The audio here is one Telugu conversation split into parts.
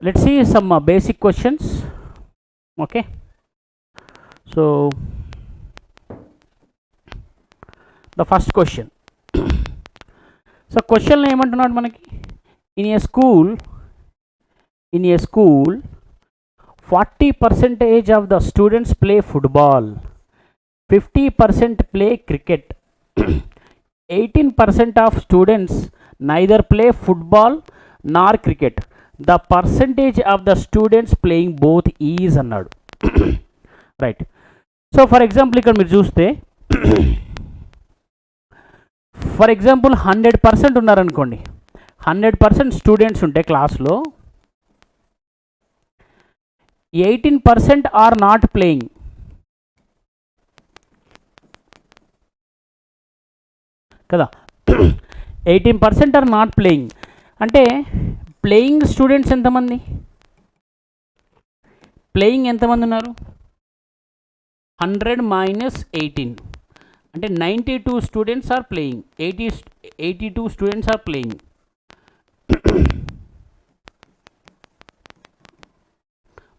Let's see some basic questions. Okay, so the first question. So question ఏమంటున్నాడు మనకి, in a school 40% of the students play football, 50% play cricket, 18% of students neither play football nor cricket. The percentage of the students playing both is అన్నాడు. రైట్. సో ఫర్ ఎగ్జాంపుల్ ఇక్కడ మీరు చూస్తే ఫర్ ఎగ్జాంపుల్ 100% ఉన్నారనుకోండి, 100% స్టూడెంట్స్ ఉంటే క్లాస్లో 18% ఆర్ నాట్ ప్లేయింగ్ కదా. 18% ఆర్ నాట్ ప్లేయింగ్ అంటే ప్లేయింగ్ స్టూడెంట్స్ ఎంతమంది, ప్లేయింగ్ ఎంతమంది ఉన్నారు, 100 మైనస్ 18 అంటే 92 students are playing, 82 students are playing.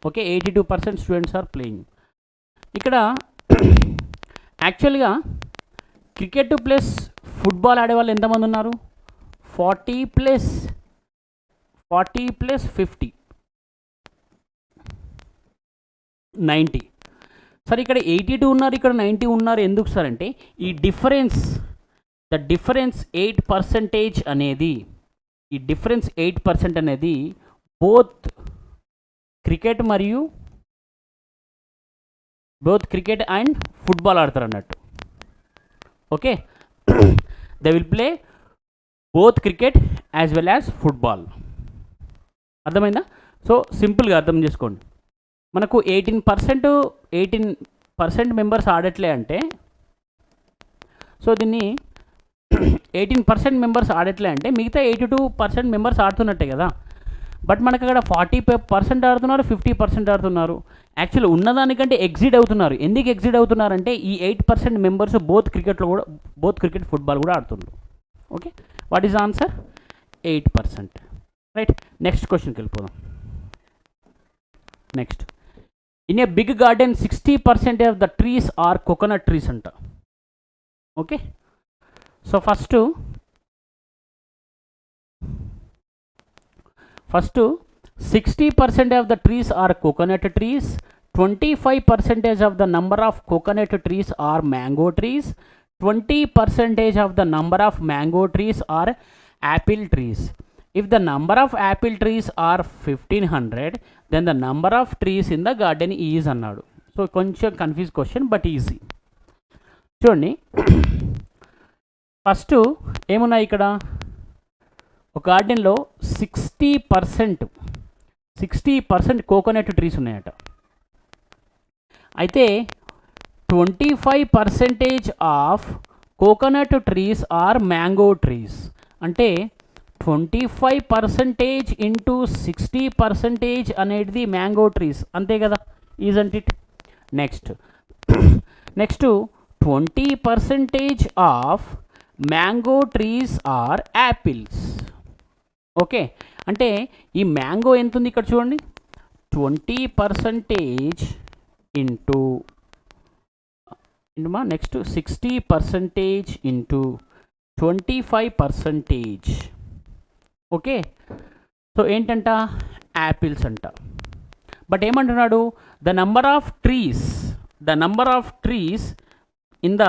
Okay, 82% students are playing. ఇక్కడ యాక్చువల్గా క్రికెట్ ప్లస్ ఫుట్బాల్ ఆడేవాళ్ళు ఎంతమంది ఉన్నారు, 40 ప్లస్ 50 90. సార్ ఇక్కడ 82 ఉన్నారు, ఇక్కడ 90 ఉన్నారు, ఎందుకు సార్ అంటే ఈ డిఫరెన్స్, ద డిఫరెన్స్ 8% అనేది, ఈ డిఫరెన్స్ 8% అనేది బోత్ క్రికెట్ మరియు క్రికెట్ అండ్ ఫుట్బాల్ ఆడతారు అన్నట్టు. Okay, they will play both cricket as well as football. అర్థమైందా? సో సింపుల్గా అర్థం చేసుకోండి, మనకు 18% మెంబర్స్ ఆడట్లే అంటే, సో దీన్ని 18% మెంబర్స్ ఆడట్లే అంటే మిగతా 82% మెంబర్స్ ఆడుతున్నట్టే కదా. బట్ మనకు అక్కడ 40% ఆడుతున్నారు, 50% ఆడుతున్నారు. యాక్చువల్లీ ఉన్నదానికంటే ఎగ్జిట్ అవుతున్నారు. ఎందుకు ఎగ్జిట్ అవుతున్నారంటే ఈ 8% మెంబర్స్ బోత్ క్రికెట్ ఫుట్బాల్ కూడా ఆడుతున్నారు. Okay, what is answer? 8%. Right, next క్వశ్చన్కి వెళ్ళిపోదాం. Next, in a big garden 60% of the trees are coconut trees అంట. Okay, so first 60% of the trees are coconut trees, 25% of the number of coconut trees are mango trees, 20% of the number of mango trees are apple trees. If the number of apple trees are 1500, then the number of trees in the garden is అన్నాడు. సో కొంచెం కన్ఫ్యూజ్ క్వశ్చన్ బట్ ఈజీ. చూడండి, ఫస్ట్ ఏమున్నాయి ఇక్కడ, ఒక గార్డెన్లో 60% కోకోనట్ ట్రీస్ ఉన్నాయట. అయితే 25% of coconut trees are mango trees అంటే 25% ఇంటూ 60% అనేది మ్యాంగో ట్రీస్, అంతే కదా, isn't it. Next 20% of mango trees are apples. Okay, అంటే ఈ మ్యాంగో ఎంత ఉంది ఇక్కడ చూడండి, 20% into next 60% into 25%. Okay, so ఏంటంట, యాపిల్స్ అంట. బట్ ఏమంటున్నాడు, the number of trees in the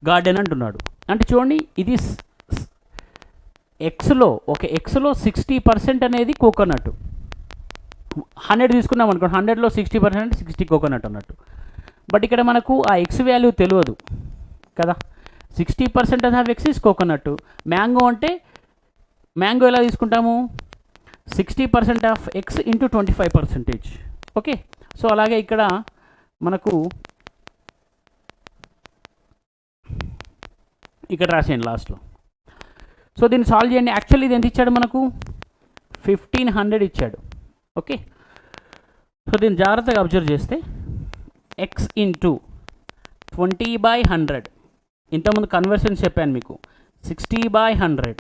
garden అంటున్నాడు. అంటే చూడండి, ఇది ఎక్స్లో 60% అనేది కోకోనట్. 100 తీసుకున్నాం అనుకోండి, 100లో 60% 60 కోకోనట్ అన్నట్టు. బట్ ఇక్కడ మనకు ఆ ఎక్స్ వాల్యూ తెలియదు కదా. 60% of X is coconut. Mango అంటే మ్యాంగో ఎలా తీసుకుంటాము, 60% of X into 25%. Okay, so అలాగే ఇక్కడ మనకు ఇక్కడ రాసేయండి లాస్ట్లో. సో దీన్ని సాల్వ్ చేయండి. యాక్చువల్లీ ఇది ఎంత ఇచ్చాడు మనకు, 1500 ఇచ్చాడు. ఓకే, సో దీన్ని జాగ్రత్తగా అబ్జర్వ్ చేస్తే ఎక్స్ ఇంటూ 20/100, ఇంతకుముందు కన్వర్షన్స్ చెప్పాను మీకు, 60/100,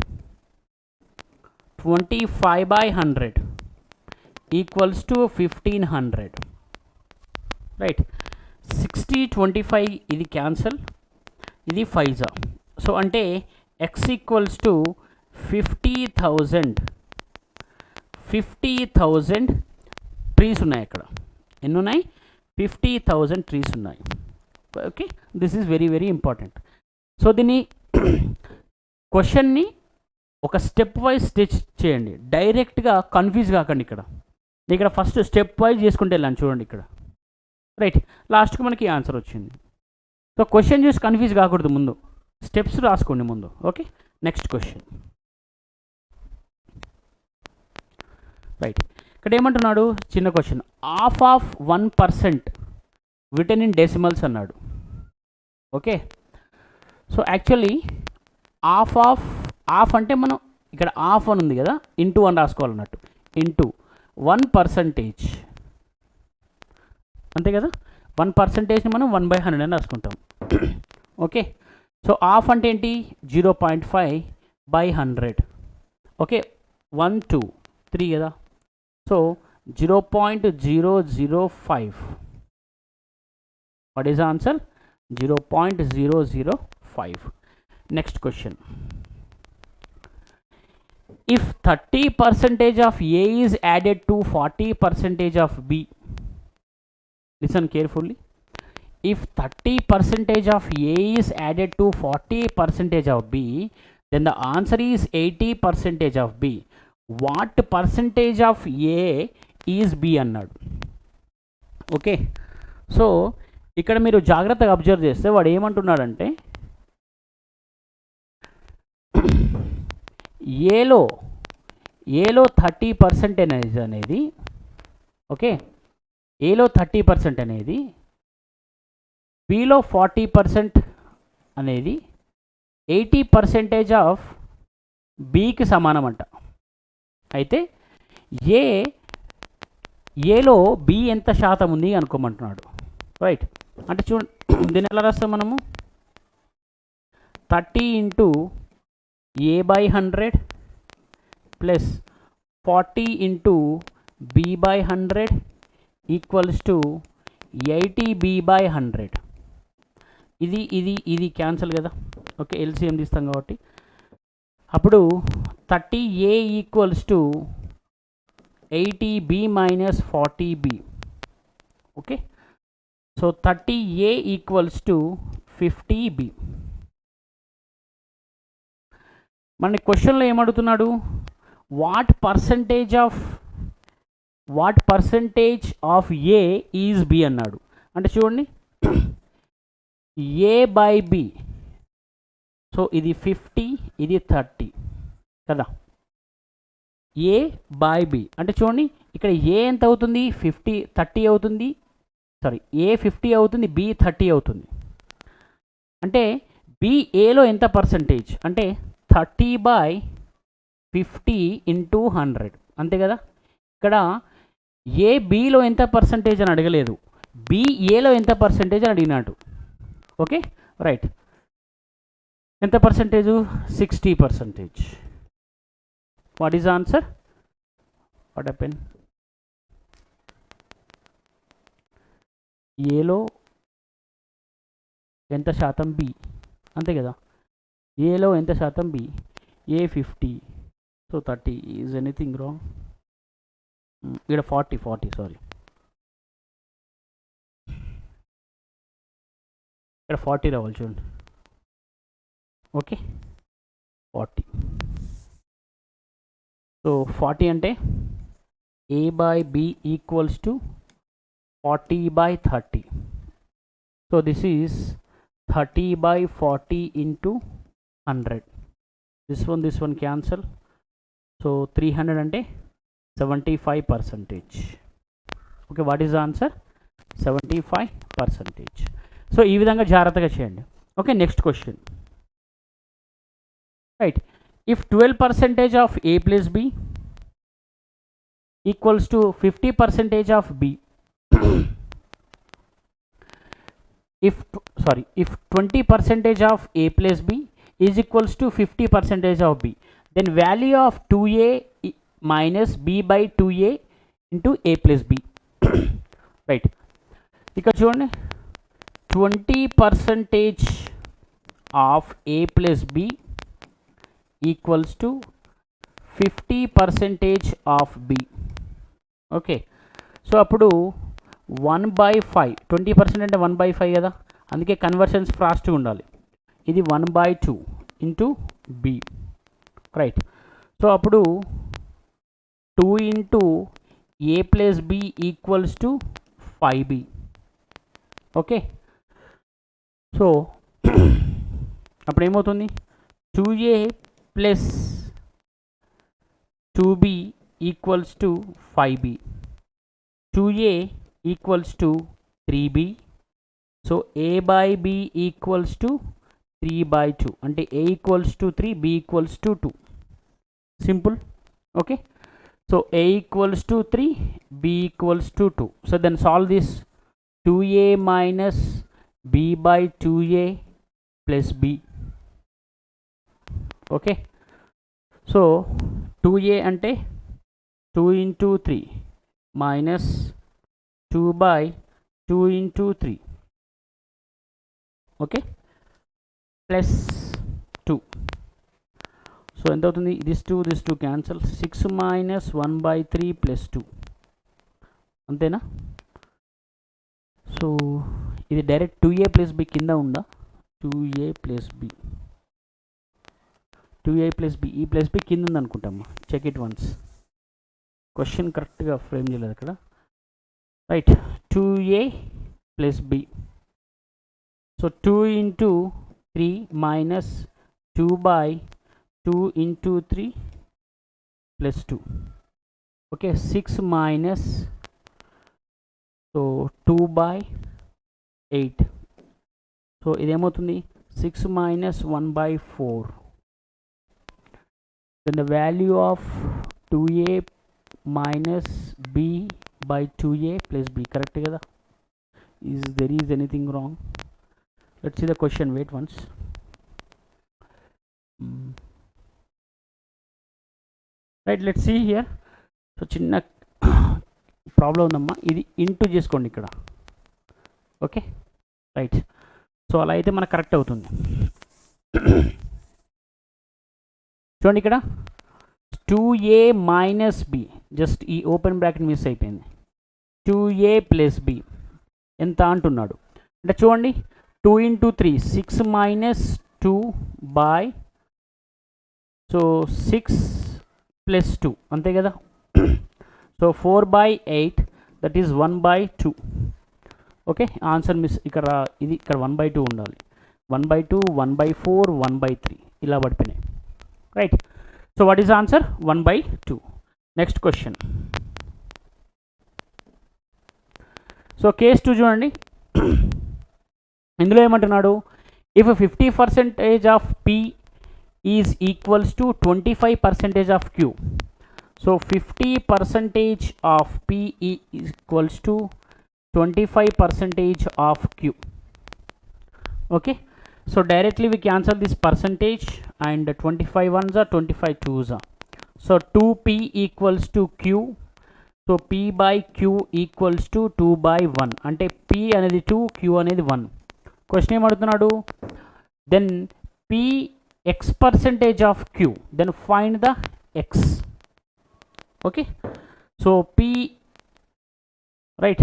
25/100 ఈక్వల్స్ టు 1500, రైట్. 60, 25 ఇది క్యాన్సల్, ఇది 5 జా. సో అంటే ఎక్స్ ఈక్వల్స్ టు 50,000 ట్రీస్ ఉన్నాయి అక్కడ. ఎన్ని ఉన్నాయి? 50,000 ట్రీస్ ఉన్నాయి. Okay, this is very very important. So దీన్ని క్వశ్చన్ని ఒక స్టెప్ వైజ్ స్టెచ్ చేయండి, డైరెక్ట్గా కన్ఫ్యూజ్ కాకండి. ఇక్కడ ఫస్ట్ స్టెప్ వైజ్ చేసుకుంటే వెళ్ళాను చూడండి ఇక్కడ, రైట్. లాస్ట్కి మనకి ఆన్సర్ వచ్చింది. సో క్వశ్చన్ చూసి కన్ఫ్యూజ్ కాకూడదు, ముందు స్టెప్స్ రాసుకోండి ముందు. Okay, next question, right. ఇక్కడ ఏమంటున్నాడు? చిన్న question, half of 1% return in decimals అన్నాడు. ఓకే, సో యాక్చువల్లీ హాఫ్ అంటే మనం ఇక్కడ హాఫ్ అని ఉంది కదా, ఇంటూ అని రాసుకోవాలన్నట్టు. ఇంటూ 1%, అంతే కదా. 1%ని మనం 1/100 అని రాసుకుంటాం. ఓకే, సో హాఫ్ అంటే ఏంటి? 0.5/100. ఓకే, 1, 2, 3 కదా. So 0.005. What is the answer? 0.005. Next question, if 30% of A is added to 40% of B, listen carefully, if 30% of A is added to 40% of B, then the answer is 80% of B. What percentage of A is B అన్నాడు. ఓకే, సో ఇక్కడ మీరు జాగ్రత్తగా అబ్జర్వ్ చేస్తే వాడు ఏమంటున్నాడంటే, ఏలో 30% అనేది, ఓకే, ఏలో 30% అనేది, బిలో 40% అనేది 80% ఆఫ్ బికి సమానం అంట. అయితే ఏలో బి ఎంత శాతం ఉంది అనుకోమంటున్నాడు, రైట్. అంటే చూడండి, దీన్ని ఎలా రాస్తాం మనము? 30 into A/100 plus 40 into B/100 equals to 80 B/100. ఇది క్యాన్సల్ కదా. ఓకే, ఎల్సిఎం తీస్తాం కాబట్టి అప్పుడు 30A equals to 80B minus 40B. Okay, so 30A equals to 50B. మన క్వశ్చన్లో ఏమడుగుతున్నాడు? What percentage of A is B అన్నాడు. అంటే చూడండి, A బై B, సో ఇది 50, ఇది 30 కదా. A బై B అంటే చూడండి, ఇక్కడ A ఎంత అవుతుంది? 30 అవుతుంది. సారీ, A 50 అవుతుంది, B 30 అవుతుంది. అంటే B ఏలో ఎంత పర్సంటేజ్ అంటే 30/50 ఇంటూ 100, అంతే కదా. ఇక్కడ ఏ బిలో ఎంత పర్సంటేజ్ అని అడగలేదు, బి ఏలో ఎంత పర్సంటేజ్ అని అడిగినాడు. Okay, right. ఎంత percentage? 60%. What is answer? What happen? ఏలో ఎంత శాతం బి, అంతే కదా. ఏలో ఎంత శాతం B? A 50, so 30. Is anything wrong? ఇక్కడ 40, సారీ, ఇక్కడ 40 రావాలి చూడండి. ఓకే, 40. సో 40 అంటే A by B equals to 40/30. So this is 30/40 into 100. This one cancel. So 300 అంటే 75%. Okay, what is the answer? 75%. So ఈ విధంగా జాగ్రత్తగా చేయండి. Okay, next question, right. If 12% of A plus B equals to 50% of B, if 20% of A plus B is equals to 50% of B, then value of 2a minus b by 2a into a plus b. Right, ఇక్కడ చూడండి 20% of a plus b equals to 50% of b. Okay, so అప్పుడు 1/5, 20% అంటే 1/5 కదా, అందుకే కన్వర్షన్స్ ఫాస్ట్గా ఉండాలి. ఇది 1/2 ఇంటూ b. రైట్, సో అప్పుడు 2 into a plus b equals to 5b. Okay, so అప్పుడు ఏమవుతుంది, 2a plus 2b equals to 5b, 2a equals to 3b. So a by b equals to 3/2, అంటే a equals to 3, b equals to 2. Simple. Okay, so a equals to 3, b equals to 2. So then solve this. 2a minus b by 2a plus b. Okay, so 2a అంటే 2 into 3 minus 2/2 into 3. Okay, plus 2. So ఎంత అవుతుంది, దిస్ 2 క్యాన్సల్. 6 minus 1/3 plus 2. అంతేనా? సో ఇది డైరెక్ట్ 2a ప్లస్ b కింద ఉందా? 2a plus b, 2a plus b, ఈ ప్లస్ b కింద ఉంది అనుకుంటామ్మా. Check it once. క్వశ్చన్ కరెక్ట్గా ఫ్రేమ్ చేయలేదు అక్కడ. Right, 2a plus b. So 2 into 3 minus 2/2 into 3 plus 2. Okay, 6 minus, so 2/8. So ఇదేమవుతుంది, 6 minus 1/4. Then the value of 2a minus b by 2a plus b. Correct కదా? there is anything wrong? Let's see the question. Wait once. Right, let's see here. So చిన్న ప్రాబ్లం ఉందమ్మా, ఇది ఇంటూ చేసుకోండి ఇక్కడ. Okay, right. సో అలా అయితే మనకు కరెక్ట్ అవుతుంది. చూడండి ఇక్కడ 2a మైనస్ b, జస్ట్ ఈ ఓపెన్ బ్రాకెట్ మిస్ అయిపోయింది. 2a ప్లస్ b ఎంత అంటున్నాడు అంటే చూడండి, 2 into 3 6 minus 2 by, so 6 plus 2 అంతే కదా. So 4/8, that is 1/2. Okay, answer miss ఇక్కడ, ఇది ఇక్కడ 1/2 ఉండాలి. 1/2, 1/4, 1/3 ఇలా పడిపోయినాయి. Right, so what is answer? 1/2. Next question. So case 2 చూడండి. ఇందులో ఏమంటున్నాడు, if 50% of p is equals to 25% of q. So 50% of p equals to 25% of q. Okay, so directly we cancel this percentage and 25 ones are 25 twos are. So 2p equals to q. So p by q equals to 2/1, అంటే p అనేది 2, q అనేది 1. క్వశ్చన్ ఏమడుగుతున్నాడు, then p x% of q, then find the x. Okay, so p, right,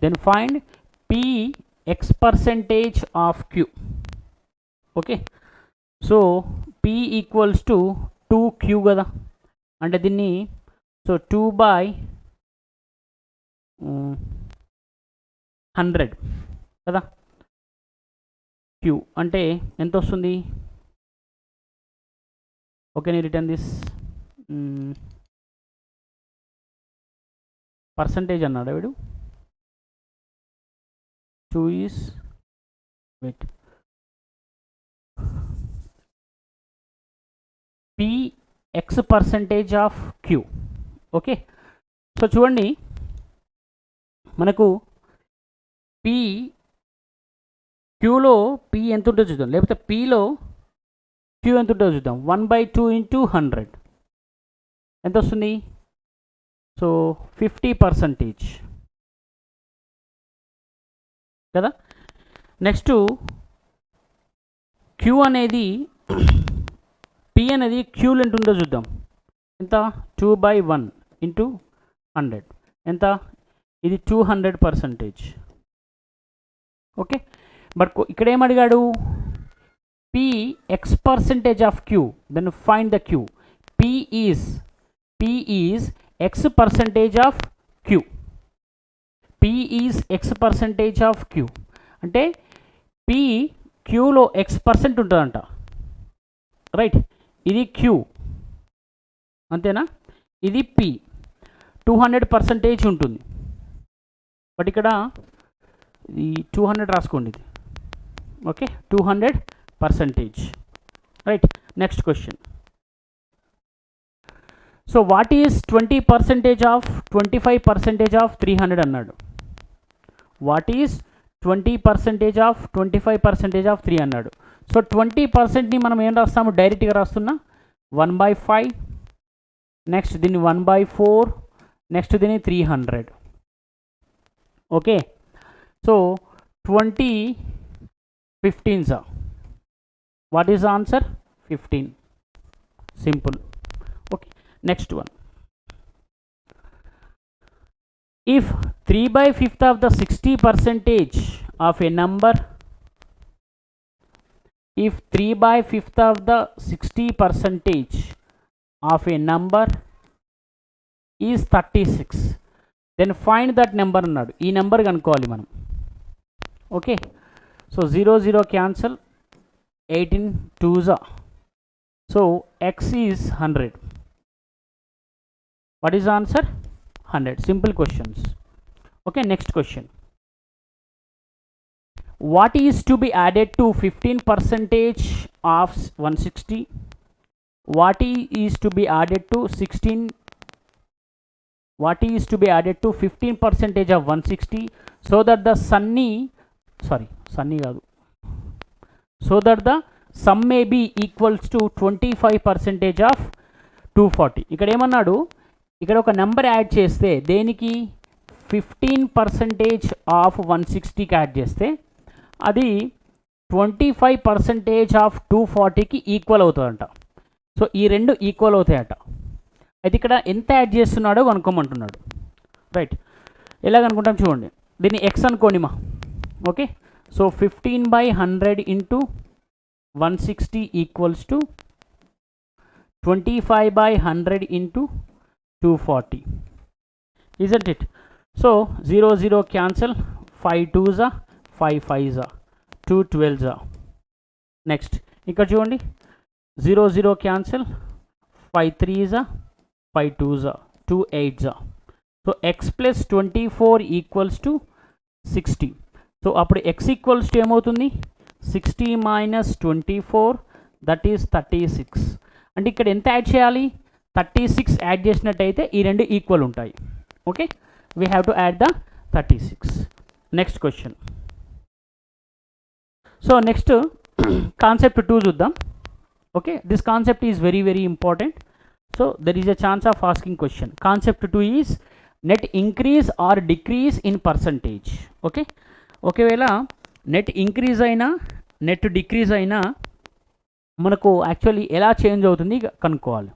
then find p x% of q. Okay, so p equals to 2q కదా, అంటే దీన్ని సో 2/100 కదా. q అంటే ఎంత వస్తుంది? ఓకే, నీ రిటర్న్ దిస్ పర్సంటేజ్ అన్నాడు వీడు. 2 is, wait, p x% of q. Okay, so చూడండి మనకు p, qలో p ఎంత ఉంటుందో చూద్దాం. లేకపోతే pలో క్యూ ఎంత ఉంటుందో చూద్దాం. 1/2 ఇంటూ 100 ఎంత వస్తుంది? సో 50% కదా. నెక్స్ట్ క్యూ అనేది పి అనేది క్యూలు ఎంత ఉందో చూద్దాం. ఎంత? 2/1 ఇంటూ 100 ఎంత? ఇది 200%. ఓకే, బట్ ఇక్కడ ఏమడిగాడు? P X percentage of Q, then find the Q. P is X percentage of Q. P is X percentage of Q అంటే పి క్యూలో X% ఉంటుందంట, రైట్. ఇది క్యూ అంతేనా? ఇది పి 200% ఉంటుంది. బట్ ఇక్కడ ఈ 200 రాసుకోండి ఇది. Okay, 200%, right. Next question. So what is 20% of 25% of 300 అన్నాడు. వాట్ ఈజ్ 20% ఆఫ్ 25% ఆఫ్ 3 అన్నాడు. సో 20%ని మనం ఏం రాస్తాము? డైరెక్ట్గా రాస్తున్నా 1/5, నెక్స్ట్ దీన్ని 1/4, నెక్స్ట్ దీన్ని 300. Okay, so 20 15s. What is the answer? 15. Simple. Okay, next one. If 3/5 of the 60% of a number, if 3/5 of the 60% of a number is 36, then find that number అన్నాడు. ఈ నెంబర్ కనుక్కోవాలి మనం. Okay, so 0 0 cancel, 18 2s. So x is 100. What is the answer? 100. Simple questions. Okay, next question. What is to be added to 15% of 160? What is to be added to 16? What is to be added to 15% of 160 so that the so that the sum may be equals to 25% of 240. ఇక్కడ ఏమన్నాడు? ఇక్కడ ఒక నెంబర్ యాడ్ చేస్తే దేనికి? 15% ఆఫ్ 160కి యాడ్ చేస్తే అది 25% ఆఫ్ 240కి ఈక్వల్ అవుతుందంట. సో ఈ రెండు ఈక్వల్ అవుతాయట. అయితే ఇక్కడ ఎంత యాడ్ చేస్తున్నాడో కనుక్కోమంటున్నాడు, రైట్. ఎలా కనుక్కుంటాం చూడండి. దీన్ని ఎక్స్ అనుకోండి మా. Okay, so 15/100 into 160 equals to 25/100 into 240, isn't it? So 0 0 cancel, 5 2s, 5 5s, 2 12s. Next ఇక్కడ చూడండి, 0 0 cancel, 5 3s, 5 2s, 2 8s. So x plus 24 equals to 60. So అప్పుడు x ఈక్వల్స్ టు ఏమవుతుంది? 60 మైనస్ 24, దట్ ఈస్ 36. అంటే ఇక్కడ ఎంత యాడ్ చేయాలి? 36 యాడ్ చేసినట్టయితే ఈ రెండు ఈక్వల్ ఉంటాయి. Okay, we have to add the 36. Next question. So next concept 2 చూద్దాం. Okay, this concept is very very important. So there is a chance of asking question. Concept 2 is net increase or decrease in percentage. Okay, ఒకవేళ నెట్ ఇంక్రీజ్ అయినా నెట్ డిక్రీజ్ అయినా మనకు యాక్చువల్లీ ఎలా చేంజ్ అవుతుంది కనుక్కోవాలి.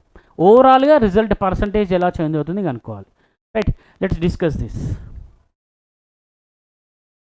ఓవరాల్గా రిజల్ట్ పర్సంటేజ్ ఎలా చేంజ్ అవుతుంది కనుక్కోవాలి, రైట్. Let's discuss this.